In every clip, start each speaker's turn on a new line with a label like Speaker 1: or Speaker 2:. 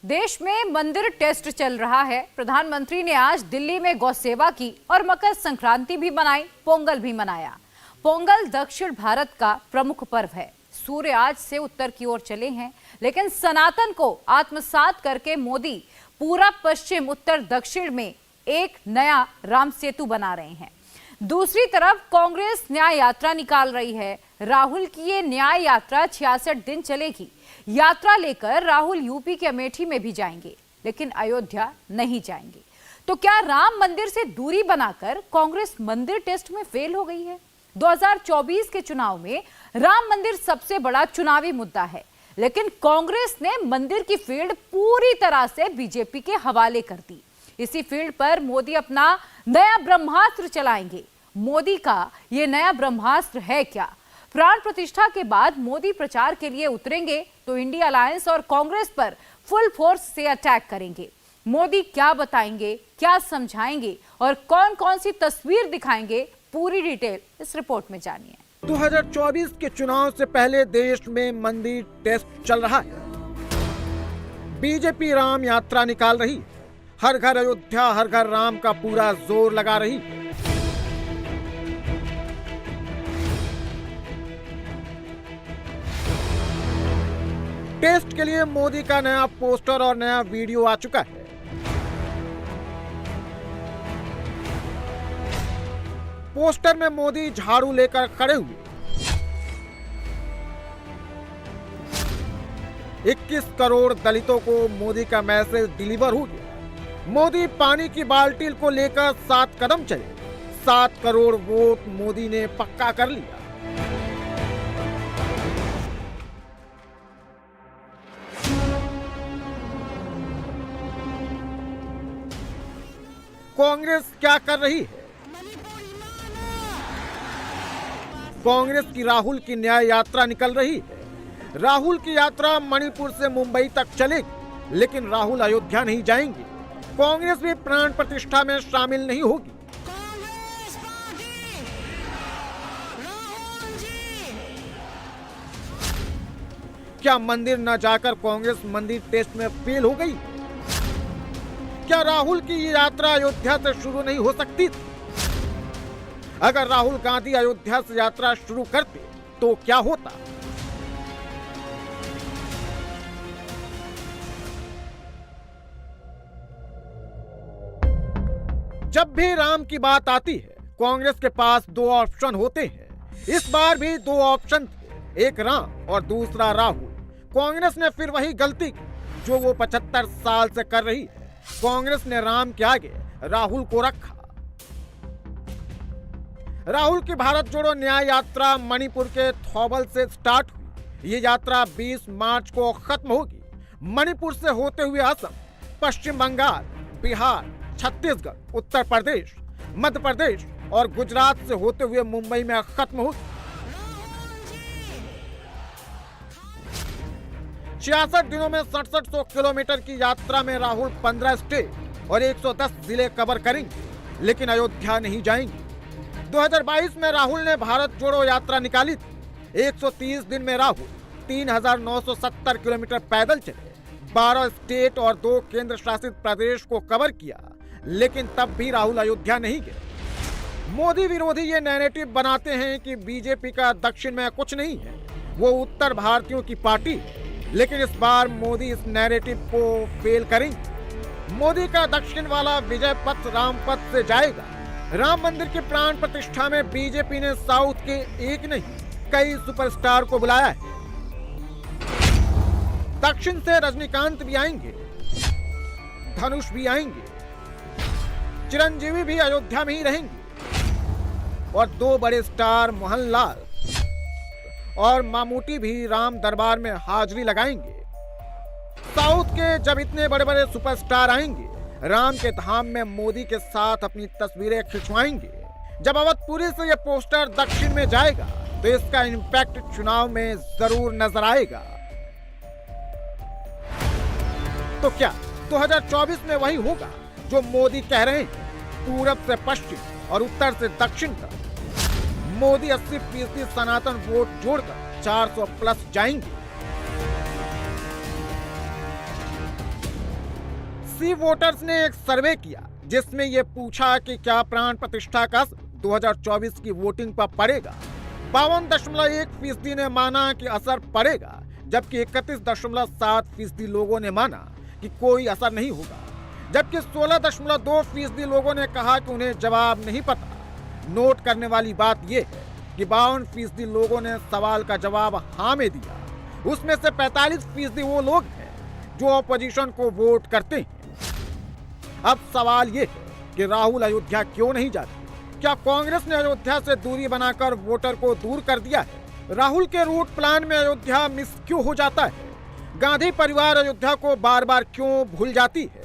Speaker 1: देश में मंदिर टेस्ट चल रहा है। प्रधानमंत्री ने आज दिल्ली में गौ सेवा की और मकर संक्रांति भी मनाई, पोंगल भी मनाया। पोंगल दक्षिण भारत का प्रमुख पर्व है। सूर्य आज से उत्तर की ओर चले हैं, लेकिन सनातन को आत्मसात करके मोदी पूरा पश्चिम उत्तर दक्षिण में एक नया राम सेतु बना रहे हैं। दूसरी तरफ कांग्रेस न्याय यात्रा निकाल रही है। राहुल की ये न्याय यात्रा 66 दिन चलेगी। यात्रा लेकर राहुल यूपी के अमेठी में भी जाएंगे, लेकिन अयोध्या नहीं जाएंगे। तो क्या राम मंदिर से दूरी बनाकर कांग्रेस मंदिर टेस्ट में फेल हो गई है? 2024 के चुनाव में राम मंदिर सबसे बड़ा चुनावी मुद्दा है, लेकिन कांग्रेस ने मंदिर की फील्ड पूरी तरह से बीजेपी के हवाले कर दी। इसी फील्ड पर मोदी अपना नया ब्रह्मास्त्र चलाएंगे। मोदी का ये नया ब्रह्मास्त्र है क्या? प्राण प्रतिष्ठा के बाद मोदी प्रचार के लिए उतरेंगे तो इंडिया अलायंस और कांग्रेस पर फुल फोर्स से अटैक करेंगे। मोदी क्या बताएंगे, क्या समझाएंगे और कौन कौन सी तस्वीर दिखाएंगे, पूरी डिटेल इस रिपोर्ट में जानिए।
Speaker 2: 2024 के चुनाव से पहले देश में मंदिर टेस्ट चल रहा है। बीजेपी राम यात्रा निकाल रही, हर घर अयोध्या हर घर राम का पूरा जोर लगा रही। टेस्ट के लिए मोदी का नया पोस्टर और नया वीडियो आ चुका है। पोस्टर में मोदी झाड़ू लेकर खड़े हुए। 21 करोड़ दलितों को मोदी का मैसेज डिलीवर हो गया। मोदी पानी की बाल्टी को लेकर 7 कदम चले। 7 करोड़ वोट मोदी ने पक्का कर लिया। कांग्रेस क्या कर रही है? कांग्रेस की राहुल की न्याय यात्रा निकल रही है। राहुल की यात्रा मणिपुर से मुंबई तक चलेगी, लेकिन राहुल अयोध्या नहीं जाएंगे। कांग्रेस भी प्राण प्रतिष्ठा में शामिल नहीं होगी। क्या मंदिर न जाकर कांग्रेस मंदिर टेस्ट में फेल हो गई? क्या राहुल की ये यात्रा अयोध्या से शुरू नहीं हो सकती थी? अगर राहुल गांधी अयोध्या से यात्रा शुरू करते तो क्या होता? जब भी राम की बात आती है, कांग्रेस के पास 2 ऑप्शन होते हैं। इस बार भी 2 ऑप्शन थे, एक राम और दूसरा राहुल। कांग्रेस ने फिर वही गलती की जो वो 75 साल से कर रही है। कांग्रेस ने राम के आगे राहुल को रखा। राहुल की भारत जोड़ो न्याय यात्रा मणिपुर के थौबल से स्टार्ट हुई। ये यात्रा 20 मार्च को खत्म होगी। मणिपुर से होते हुए असम, पश्चिम बंगाल, बिहार, छत्तीसगढ़, उत्तर प्रदेश, मध्य प्रदेश और गुजरात से होते हुए मुंबई में खत्म होगी। 66 दिनों में 6700 किलोमीटर की यात्रा में राहुल 15 स्टेट और 110 जिले कवर करेंगे, लेकिन अयोध्या नहीं जाएंगे। 2022 में राहुल ने भारत जोड़ो यात्रा निकाली थी। 130 दिन में राहुल 3970 किलोमीटर पैदल चले, 12 स्टेट और 2 केंद्र शासित प्रदेश को कवर किया, लेकिन तब भी राहुल अयोध्या नहीं गए। मोदी विरोधी ये नैरेटिव बनाते हैं कि बीजेपी का दक्षिण में कुछ नहीं है, वो उत्तर भारतीयों की पार्टी है, लेकिन इस बार मोदी इस नैरेटिव को फेल करेंगे। मोदी का दक्षिण वाला विजय पथ राम पथ से जाएगा। राम मंदिर की प्राण प्रतिष्ठा में बीजेपी ने साउथ के एक नहीं कई सुपरस्टार को बुलाया है। दक्षिण से रजनीकांत भी आएंगे, धनुष भी आएंगे, चिरंजीवी भी अयोध्या में ही रहेंगे और 2 बड़े स्टार मोहनलाल और मामूटी भी राम दरबार में हाजिरी लगाएंगे। साउथ के जब इतने बड़े बड़े सुपरस्टार आएंगे, राम के धाम में मोदी के साथ अपनी तस्वीरें खिंचवाएंगे। जब अवधपुरी से यह पोस्टर दक्षिण में जाएगा तो इसका इंपैक्ट चुनाव में जरूर नजर आएगा। तो क्या 2024 में वही होगा जो मोदी कह रहे हैं? पूरब से पश्चिम और उत्तर से दक्षिण तक मोदी 80% सनातन वोट जोड़कर 400 प्लस जाएंगे। सी वोटर्स ने एक सर्वे किया जिसमें यह पूछा कि क्या प्राण प्रतिष्ठा का 2024 की वोटिंग पर पड़ेगा। 52.1% ने माना कि असर पड़ेगा, जबकि 31.7% लोगों ने माना कि कोई असर नहीं होगा, जबकि 16.2% लोगों ने कहा कि उन्हें जवाब नहीं पता। नोट करने वाली बात यह है कि 52% लोगों ने सवाल का जवाब हाँ में दिया। उसमें से 45% वो लोग हैं जो ऑपोजिशन को वोट करते हैं। अब सवाल ये है कि राहुल अयोध्या क्यों नहीं जाते? क्या कांग्रेस ने अयोध्या से दूरी बनाकर वोटर को दूर कर दिया है? राहुल के रूट प्लान में अयोध्या मिस क्यों हो जाता है? गांधी परिवार अयोध्या को बार बार क्यों भूल जाती है?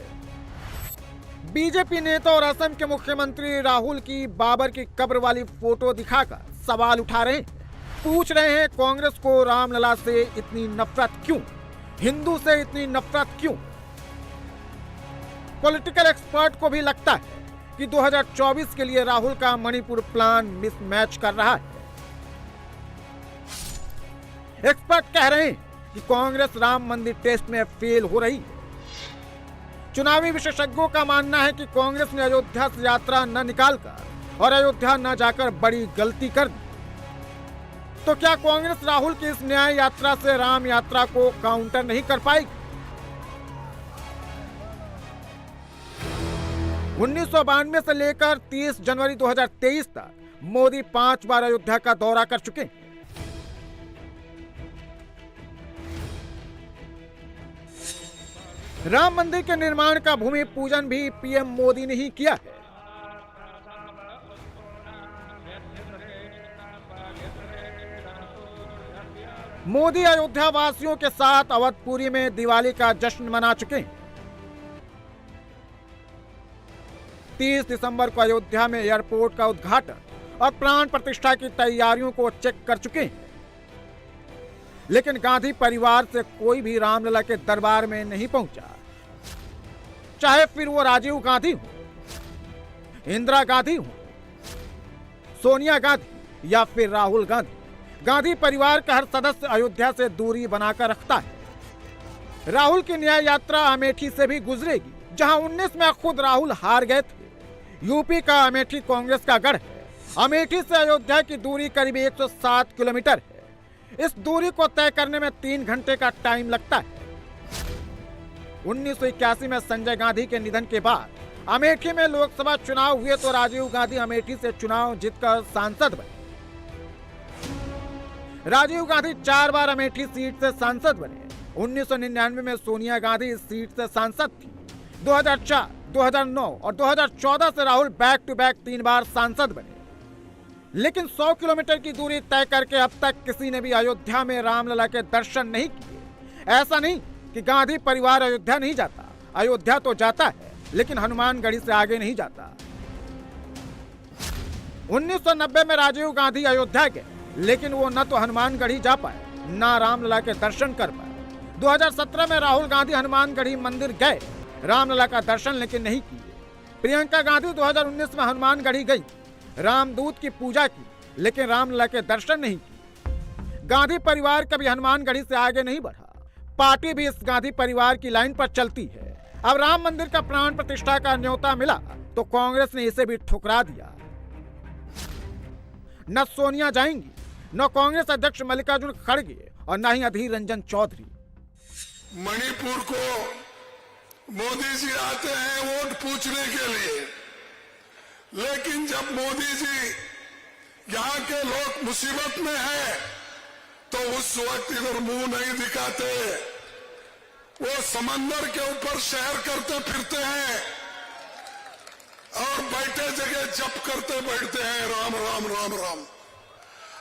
Speaker 2: बीजेपी नेता और असम के मुख्यमंत्री राहुल की बाबर की कब्र वाली फोटो दिखाकर सवाल उठा रहे हैं। पूछ रहे हैं कांग्रेस को रामलला से इतनी नफरत क्यों? हिंदू से इतनी नफरत क्यों? पॉलिटिकल एक्सपर्ट को भी लगता है कि 2024 के लिए राहुल का मणिपुर प्लान मिसमैच कर रहा है। एक्सपर्ट कह रहे हैं कि कांग्रेस राम मंदिर टेस्ट में फेल हो रही है। चुनावी विशेषज्ञों का मानना है कि कांग्रेस ने अयोध्या से यात्रा न निकालकर और अयोध्या न जाकर बड़ी गलती कर दी। तो क्या कांग्रेस राहुल की इस न्याय यात्रा से राम यात्रा को काउंटर नहीं कर पाएगी? 1992 से लेकर 30 जनवरी 2023 तक मोदी 5 बार अयोध्या का दौरा कर चुके हैं। राम मंदिर के निर्माण का भूमि पूजन भी पीएम मोदी ने ही किया है। मोदी अयोध्या वासियों के साथ अवधपुरी में दिवाली का जश्न मना चुके हैं। 30 दिसंबर को अयोध्या में एयरपोर्ट का उद्घाटन और प्राण प्रतिष्ठा की तैयारियों को चेक कर चुके हैं। लेकिन गांधी परिवार से कोई भी रामलला के दरबार में नहीं पहुंचा, चाहे फिर वो राजीव गांधी हो, इंदिरा गांधी हो, सोनिया गांधी या फिर राहुल गांधी। गांधी परिवार का हर सदस्य अयोध्या से दूरी बनाकर रखता है। राहुल की न्याय यात्रा अमेठी से भी गुजरेगी, जहां 19 में खुद राहुल हार गए थे। यूपी का अमेठी कांग्रेस का गढ़ है। अमेठी से अयोध्या की दूरी करीब 107 किलोमीटर है। इस दूरी को तय करने में 3 घंटे का टाइम लगता है। 1981 में संजय गांधी के निधन के बाद अमेठी में लोकसभा चुनाव हुए तो राजीव गांधी अमेठी से चुनाव जीतकर सांसद बने। राजीव गांधी 4 बार अमेठी सीट से सांसद बने। 1999 में सोनिया गांधी इस सीट से सांसद थी। 2004, 2009 और 2014 से राहुल बैक टू बैक 3 बार सांसद बने। लेकिन 100 किलोमीटर की दूरी तय करके अब तक किसी ने भी अयोध्या में रामलला के दर्शन नहीं किए। ऐसा नहीं कि गांधी परिवार अयोध्या नहीं जाता, अयोध्या तो जाता है, लेकिन हनुमानगढ़ी से आगे नहीं जाता। 1990 में राजीव गांधी अयोध्या गए, लेकिन वो न तो हनुमानगढ़ी जा पाए, न रामलला के दर्शन कर पाए। 2017 में राहुल गांधी हनुमानगढ़ी मंदिर गए, रामलला का दर्शन लेकिन नहीं किए। प्रियंका गांधी 2019 में हनुमानगढ़ी गई, रामदूत की पूजा की, लेकिन रामलला के दर्शन नहीं किए। गांधी परिवार कभी हनुमानगढ़ी से आगे नहीं बढ़ा। पार्टी भी इस गांधी परिवार की लाइन पर चलती है। अब राम मंदिर का प्राण प्रतिष्ठा का न्योता मिला तो कांग्रेस ने इसे भी ठुकरा दिया। न सोनिया जाएंगी, न कांग्रेस अध्यक्ष मल्लिकार्जुन खड़गे और न ही अधीर रंजन चौधरी।
Speaker 3: मणिपुर को मोदी जी आते हैं वोट पूछने के लिए, लेकिन जब मोदी जी यहाँ के लोग मुसीबत में हैं तो उस वक्त इधर मुंह नहीं दिखाते। वो समंदर के ऊपर शहर करते फिरते हैं और बैठे जगह जप करते बैठते हैं राम राम राम राम।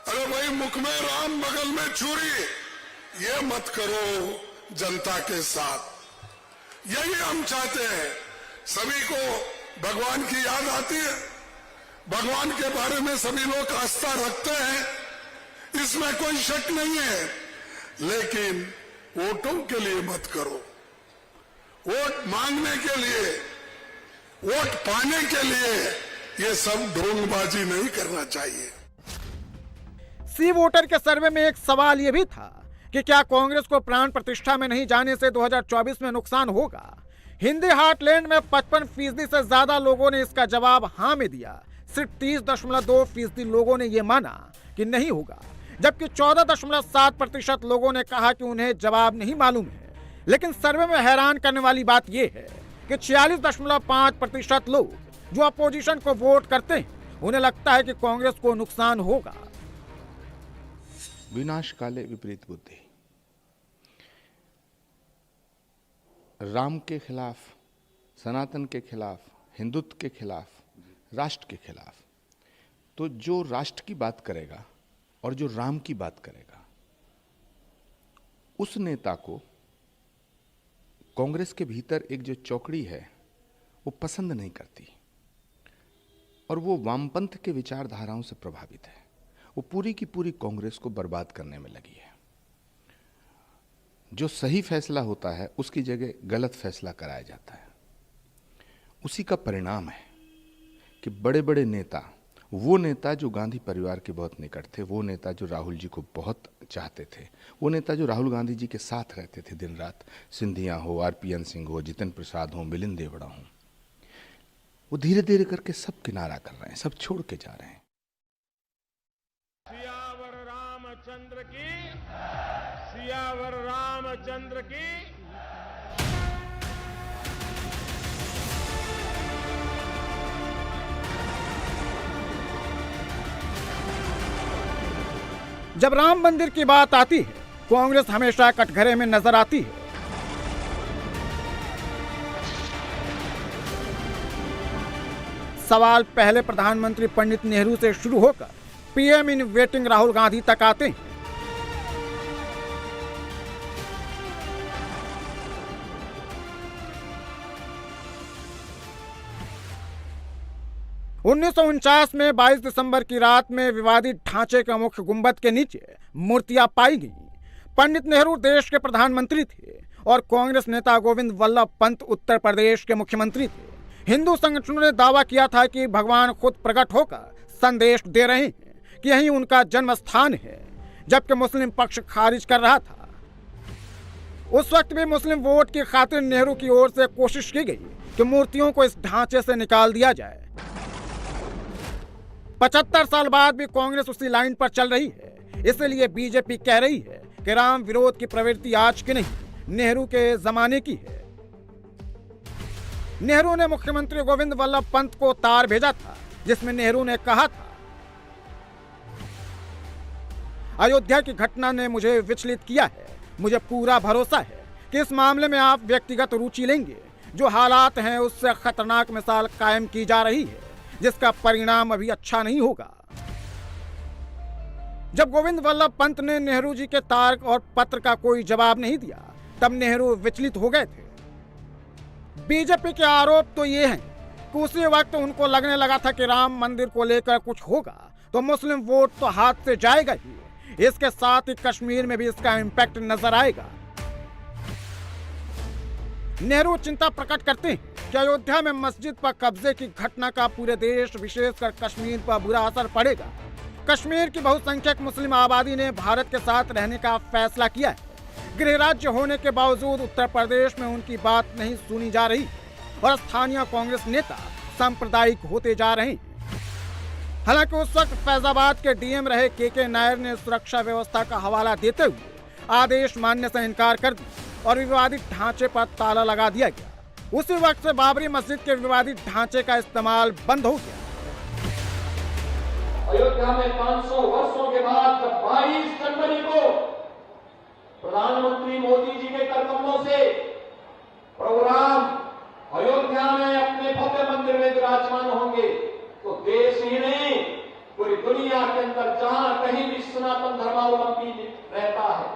Speaker 3: अरे भाई, मुख में राम बगल में छुरी, ये मत करो जनता के साथ। यही हम चाहते हैं। सभी को भगवान की याद आती है, भगवान के बारे में सभी लोग आस्था रखते हैं, इसमें कोई शक नहीं है। लेकिन वोटों के लिए मत करो। वोट मांगने के लिए, वोट पाने के लिए ये सब ढोंगबाजी नहीं करना चाहिए।
Speaker 2: सी वोटर के सर्वे में एक सवाल यह भी था कि क्या कांग्रेस को प्राण प्रतिष्ठा में नहीं जाने से 2024 में नुकसान होगा? हिंदी हार्टलैंड में 55% से ज्यादा लोगों ने इसका जवाब हाँ में दिया। सिर्फ 30.2% लोगों ने यह माना कि नहीं होगा, जबकि 14.7% लोगों ने कहा कि उन्हें जवाब नहीं मालूम है। लेकिन सर्वे में हैरान करने वाली बात यह है कि 46.5% लोग जो अपोजिशन को वोट करते हैं, उन्हें लगता है कि कांग्रेस को नुकसान होगा।
Speaker 4: विनाश काले विपरीत बुद्धि। राम के खिलाफ, सनातन के खिलाफ, हिंदुत्व के खिलाफ, राष्ट्र के खिलाफ, तो जो राष्ट्र की बात करेगा और जो राम की बात करेगा, उस नेता को कांग्रेस के भीतर एक जो चौकड़ी है वो पसंद नहीं करती, और वो वामपंथ के विचारधाराओं से प्रभावित है। वो पूरी की पूरी कांग्रेस को बर्बाद करने में लगी है। जो सही फैसला होता है उसकी जगह गलत फैसला कराया जाता है। उसी का परिणाम है कि बड़े बड़े नेता, वो नेता जो गांधी परिवार के बहुत निकट थे, वो नेता जो राहुल जी को बहुत चाहते थे, वो नेता जो राहुल गांधी जी के साथ रहते थे दिन रात, सिंधिया हो, आरपीएन सिंह हो, जितेंद्र प्रसाद हो, मिलिंद देवड़ा हो, वो धीरे धीरे करके सब किनारा कर रहे हैं, सब छोड़ के जा रहे हैं।
Speaker 5: सियावर रामचंद्र की, सियावर रामचंद्र की।
Speaker 2: जब राम मंदिर की बात आती है, कांग्रेस हमेशा कटघरे में नजर आती है। सवाल पहले प्रधानमंत्री पंडित नेहरू से शुरू होकर PM in waiting Rahul Gandhi तक आते हैं। उन्नीस में 22 दिसंबर की रात में विवादित ढांचे के मुख्य गुंबद के नीचे मूर्तियां पाई गईं। पंडित नेहरू देश के प्रधानमंत्री थे और कांग्रेस नेता गोविंद वल्लभ पंत उत्तर प्रदेश के मुख्यमंत्री थे। हिंदू संगठनों ने दावा किया था कि भगवान खुद प्रकट होकर संदेश दे रहे हैं कि यही उनका जन्म स्थान है, जबकि मुस्लिम पक्ष खारिज कर रहा था। उस वक्त भी मुस्लिम वोट की खातिर नेहरू की ओर से कोशिश की गई कि मूर्तियों को इस ढांचे से निकाल दिया जाए। 75 साल बाद भी कांग्रेस उसी लाइन पर चल रही है। इसलिए बीजेपी कह रही है कि राम विरोध की प्रवृत्ति आज की नहीं, नेहरू के जमाने की है। नेहरू ने मुख्यमंत्री गोविंद वल्लभ पंत को तार भेजा था, जिसमें नेहरू ने कहा था, अयोध्या की घटना ने मुझे विचलित किया है। मुझे पूरा भरोसा है कि इस मामले में आप व्यक्तिगत रुचि लेंगे। जो हालात हैं उससे खतरनाक मिसाल कायम की जा रही है, जिसका परिणाम अभी अच्छा नहीं होगा। जब गोविंद वल्लभ पंत ने नेहरू जी के तार और पत्र का कोई जवाब नहीं दिया, तब नेहरू विचलित हो गए थे। बीजेपी के आरोप तो ये हैं कि उसी वक्त उनको लगने लगा था कि राम मंदिर को लेकर कुछ होगा तो मुस्लिम वोट तो हाथ से जाएगा ही। इसके साथ ही कश्मीर में भी इसका इंपैक्ट नजर आएगा। नेहरू चिंता प्रकट करते हैं कि अयोध्या में मस्जिद पर कब्जे की घटना का पूरे देश, विशेषकर कश्मीर पर बुरा असर पड़ेगा। कश्मीर की बहुसंख्यक मुस्लिम आबादी ने भारत के साथ रहने का फैसला किया है। गृह राज्य होने के बावजूद उत्तर प्रदेश में उनकी बात नहीं सुनी जा रही और स्थानीय कांग्रेस नेता सांप्रदायिक होते जा रहे हैं। हालांकि उस वक्त फैजाबाद के डीएम रहे के नायर ने सुरक्षा व्यवस्था का हवाला देते हुए आदेश मानने से इनकार कर दिया और विवादित ढांचे पर ताला लगा दिया गया। उसी वक्त से बाबरी मस्जिद के विवादित ढांचे का इस्तेमाल बंद हो गया।
Speaker 6: अयोध्या में 500 वर्षों के बाद जब 22 जनवरी को प्रधानमंत्री मोदी जी के कदमों से प्रोग्राम अयोध्या में अपने भव्य मंदिर में विराजमान होंगे, तो देश ही नहीं पूरी दुनिया के अंदर जहां कहीं भी सनातन धर्मावलंबी रहता है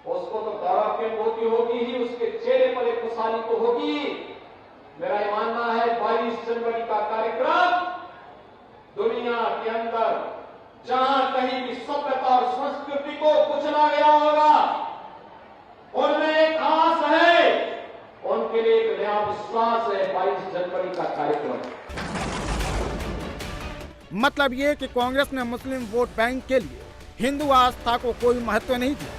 Speaker 6: उसको तो गौरव की अनुभूति होगी ही, उसके चेहरे पर एक खुशहाली तो होगी। मेरा ये मानना है 22 जनवरी का कार्यक्रम दुनिया के अंदर जहां कहीं भी सभ्यता और संस्कृति को कुचला गया होगा, उनमें एक आस है, उनके लिए एक नया विश्वास है 22 जनवरी का कार्यक्रम।
Speaker 2: मतलब ये कि कांग्रेस ने मुस्लिम वोट बैंक के लिए हिंदू आस्था को कोई महत्व नहीं दिया।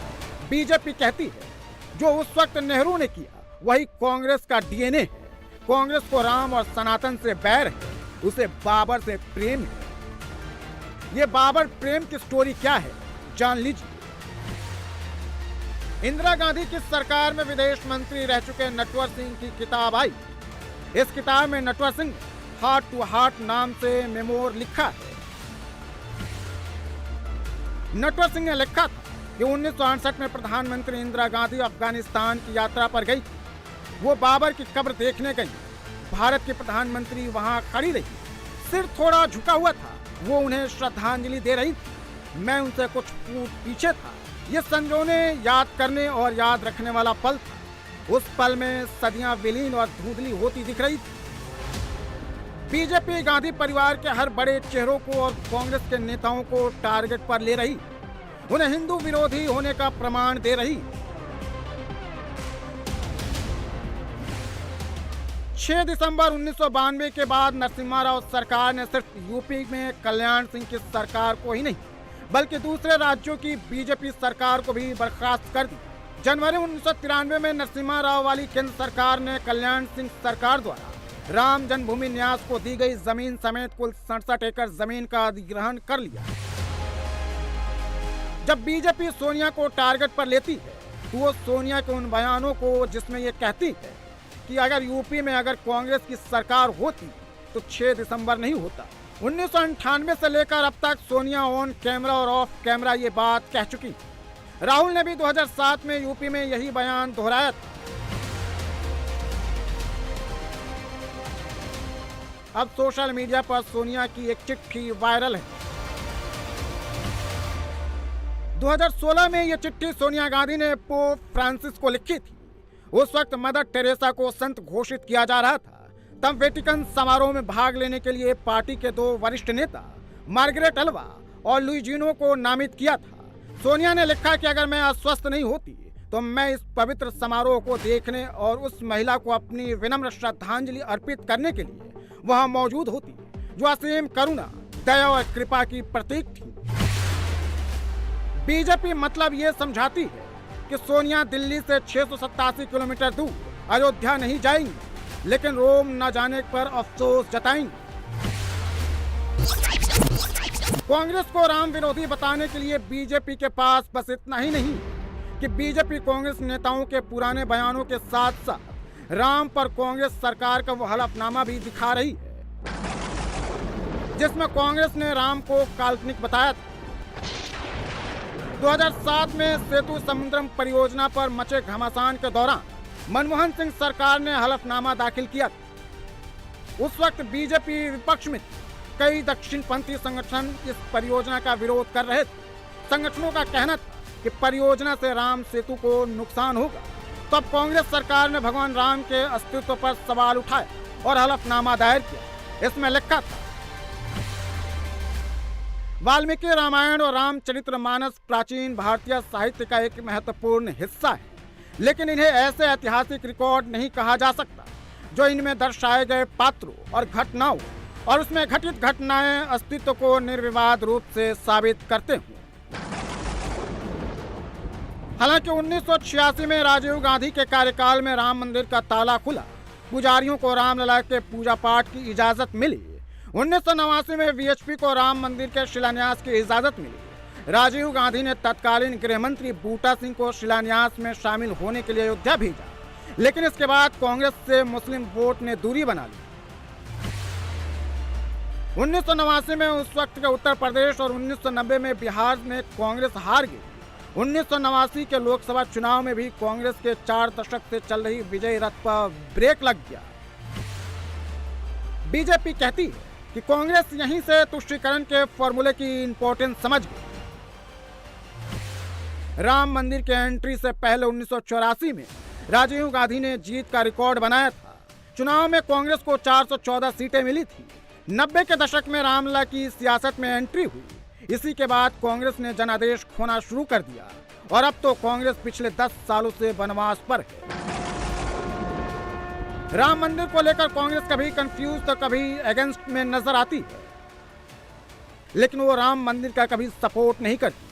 Speaker 2: बीजेपी कहती है जो उस वक्त नेहरू ने किया वही कांग्रेस का डीएनए है। कांग्रेस को राम और सनातन से बैर है, उसे बाबर से प्रेम है। ये बाबर प्रेम की स्टोरी क्या है, जान लीजिए। इंदिरा गांधी की सरकार में विदेश मंत्री रह चुके नटवर सिंह की किताब आई। इस किताब में Natwar Singh heart to heart नाम से मेमोर लिखा है। नटवर सिंह ने लिखा था कि 1968 में प्रधानमंत्री इंदिरा गांधी अफगानिस्तान की यात्रा पर गई। वो बाबर की कब्र देखने गई। भारत की प्रधानमंत्री वहां खड़ी रही, सिर थोड़ा झुका हुआ था। वो उन्हें श्रद्धांजलि दे रही थी। मैं उनसे कुछ फुट पीछे था। ये संजोने, याद करने और याद रखने वाला पल था। उस पल में सदियां विलीन और धुंधली होती दिख रही थी। बीजेपी गांधी परिवार के हर बड़े चेहरों को और कांग्रेस के नेताओं को टारगेट पर ले रही, उन्हें हिंदू विरोधी होने का प्रमाण दे रही। 6 दिसंबर 1992 के बाद नरसिम्हा राव सरकार ने सिर्फ यूपी में कल्याण सिंह की सरकार को ही नहीं बल्कि दूसरे राज्यों की बीजेपी सरकार को भी बर्खास्त कर दी। जनवरी 1993 में नरसिम्हा राव वाली केंद्र सरकार ने कल्याण सिंह सरकार द्वारा राम जन्मभूमि न्यास को दी गई जमीन समेत कुल 67 एकड़ जमीन का अधिग्रहण कर लिया। जब बीजेपी सोनिया को टारगेट पर लेती है तो वो सोनिया के उन बयानों को जिसमें ये कहती है कि अगर यूपी में अगर कांग्रेस की सरकार होती तो 6 दिसंबर नहीं होता। 1998 से लेकर अब तक सोनिया ऑन कैमरा और ऑफ कैमरा ये बात कह चुकी। राहुल ने भी 2007 में यूपी में यही बयान दोहराया था। अब सोशल मीडिया पर सोनिया की एक चिट्ठी वायरल है। 2016 में यह चिट्ठी सोनिया गांधी ने पोप फ्रांसिस को लिखी थी। उस वक्त मदर टेरेसा को संत घोषित किया जा रहा था। तब वेटिकन समारोह में भाग लेने के लिए पार्टी के 2 वरिष्ठ नेता मार्गरेट अल्वा और लुइजिनो को नामित किया था। सोनिया ने लिखा कि अगर मैं अस्वस्थ नहीं होती तो मैं इस पवित्र समारोह को देखने और उस महिला को अपनी विनम्र श्रद्धांजलि अर्पित करने के लिए वहां मौजूद होती, जो असीम करुणा, दया और कृपा की प्रतीक थी। बीजेपी मतलब ये समझाती है कि सोनिया दिल्ली से 687 किलोमीटर दूर अयोध्या नहीं जाएंगी, लेकिन रोम न जाने पर अफसोस जताएंगी। कांग्रेस को राम विरोधी बताने के लिए बीजेपी के पास बस इतना ही नहीं कि बीजेपी कांग्रेस नेताओं के पुराने बयानों के साथ साथ राम पर कांग्रेस सरकार का वो हलफनामा भी दिखा रही है, जिसमें कांग्रेस ने राम को काल्पनिक बताया था। 2007 में सेतु समुद्रम परियोजना पर मचे घमासान के दौरान मनमोहन सिंह सरकार ने हलफनामा दाखिल किया था। उस वक्त बीजेपी विपक्ष में कई दक्षिणपंथी संगठन इस परियोजना का विरोध कर रहे थे। संगठनों का कहना था कि परियोजना से राम सेतु को नुकसान होगा। तब कांग्रेस सरकार ने भगवान राम के अस्तित्व पर सवाल उठाए और हलफनामा दायर किया। इसमें लिखा था, वाल्मीकि रामायण और रामचरितमानस प्राचीन भारतीय साहित्य का एक महत्वपूर्ण हिस्सा है, लेकिन इन्हें ऐसे ऐतिहासिक रिकॉर्ड नहीं कहा जा सकता जो इनमें दर्शाए गए पात्रों और घटनाओं और उसमें घटित घटनाएं अस्तित्व को निर्विवाद रूप से साबित करते हों। हालांकि 1986 में राजीव गांधी के कार्यकाल में राम मंदिर का ताला खुला, पुजारियों को रामलला के पूजा पाठ की इजाजत मिली। 1989 में वीएचपी को राम मंदिर के शिलान्यास की इजाजत मिली। राजीव गांधी ने तत्कालीन गृह मंत्री बूटा सिंह को शिलान्यास में शामिल होने के लिए अयोध्या भेजा, लेकिन इसके बाद कांग्रेस से मुस्लिम वोट ने दूरी बना ली। 1989 में उस वक्त के उत्तर प्रदेश और 1990 में बिहार में कांग्रेस हार गई। 1989 के लोकसभा चुनाव में भी कांग्रेस के 4 दशक से चल रही विजय रथ पर ब्रेक लग गया। बीजेपी कहती है कि कांग्रेस यहीं से तुष्टीकरण के फॉर्मूले की इंपॉर्टेंस समझ गई। राम मंदिर के एंट्री से पहले 1984 में राजीव गांधी ने जीत का रिकॉर्ड बनाया था। चुनाव में कांग्रेस को 414 सीटें मिली थी। 90 के दशक में रामलला की सियासत में एंट्री हुई। इसी के बाद कांग्रेस ने जनादेश खोना शुरू कर दिया और अब तो कांग्रेस पिछले 10 सालों से वनवास पर है। राम मंदिर को लेकर कांग्रेस कभी कंफ्यूज तो कभी अगेंस्ट में नजर आती है, लेकिन वो राम मंदिर का कभी सपोर्ट नहीं करती।